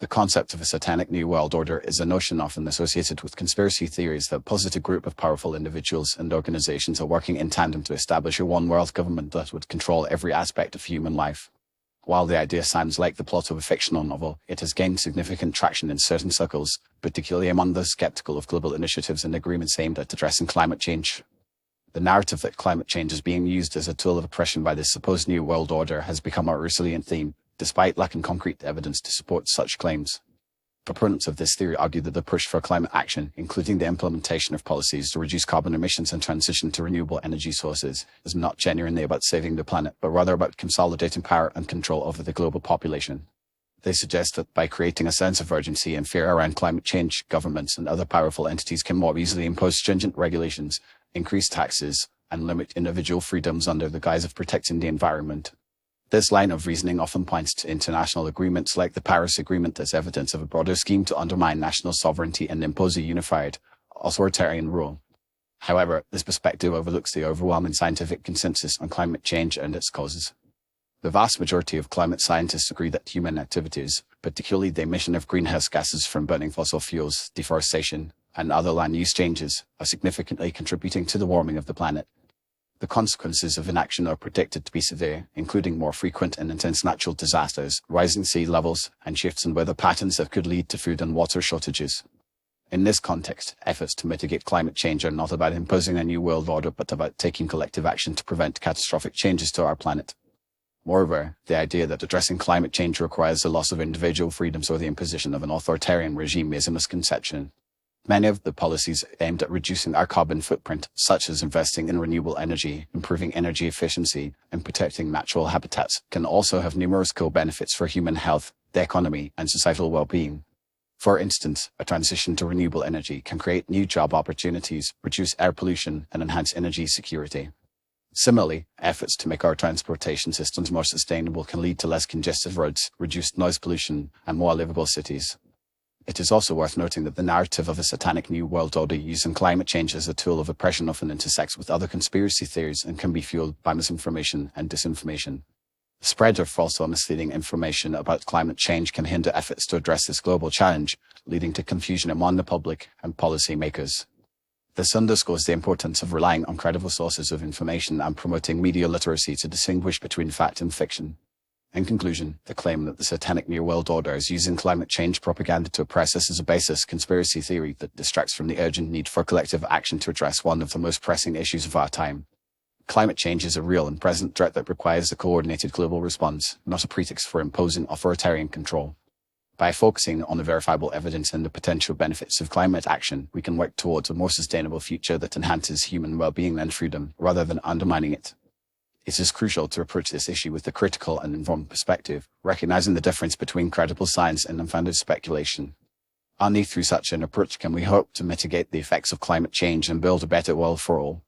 The concept of a Satanic New World Order is a notion often associated with conspiracy theories that posit a group of powerful individuals and organizations are working in tandem to establish a one-world government that would control every aspect of human life. While the idea sounds like the plot of a fictional novel, it has gained significant traction in certain circles, particularly among those skeptical of global initiatives and agreements aimed at addressing climate change. The narrative that climate change is being used as a tool of oppression by this supposed New World Order has become a resilient theme, despite lacking concrete evidence to support such claims. Proponents of this theory argue that the push for climate action, including the implementation of policies to reduce carbon emissions and transition to renewable energy sources, is not genuinely about saving the planet, but rather about consolidating power and control over the global population. They suggest that by creating a sense of urgency and fear around climate change, governments and other powerful entities can more easily impose stringent regulations, increase taxes, and limit individual freedoms under the guise of protecting the environment. This line of reasoning often points to international agreements like the Paris Agreement as evidence of a broader scheme to undermine national sovereignty and impose a unified, authoritarian rule. However, this perspective overlooks the overwhelming scientific consensus on climate change and its causes. The vast majority of climate scientists agree that human activities, particularly the emission of greenhouse gases from burning fossil fuels, deforestation, and other land use changes, are significantly contributing to the warming of the planet. The consequences of inaction are predicted to be severe, including more frequent and intense natural disasters, rising sea levels, and shifts in weather patterns that could lead to food and water shortages. In this context, efforts to mitigate climate change are not about imposing a new world order, but about taking collective action to prevent catastrophic changes to our planet. Moreover, the idea that addressing climate change requires the loss of individual freedoms or the imposition of an authoritarian regime is a misconception. Many of the policies aimed at reducing our carbon footprint, such as investing in renewable energy, improving energy efficiency, and protecting natural habitats, can also have numerous co-benefits for human health, the economy, and societal well-being. For instance, a transition to renewable energy can create new job opportunities, reduce air pollution, and enhance energy security. Similarly, efforts to make our transportation systems more sustainable can lead to less congested roads, reduced noise pollution, and more livable cities. It is also worth noting that the narrative of a Satanic New World Order using climate change as a tool of oppression often intersects with other conspiracy theories and can be fueled by misinformation and disinformation. The spread of false or misleading information about climate change can hinder efforts to address this global challenge, leading to confusion among the public and policymakers. This underscores the importance of relying on credible sources of information and promoting media literacy to distinguish between fact and fiction. In conclusion, the claim that the Satanic New World Order is using climate change propaganda to oppress us is a baseless conspiracy theory that distracts from the urgent need for collective action to address one of the most pressing issues of our time. Climate change is a real and present threat that requires a coordinated global response, not a pretext for imposing authoritarian control. By focusing on the verifiable evidence and the potential benefits of climate action, we can work towards a more sustainable future that enhances human well-being and freedom, rather than undermining it. It is crucial to approach this issue with a critical and informed perspective, recognizing the difference between credible science and unfounded speculation. Only through such an approach can we hope to mitigate the effects of climate change and build a better world for all.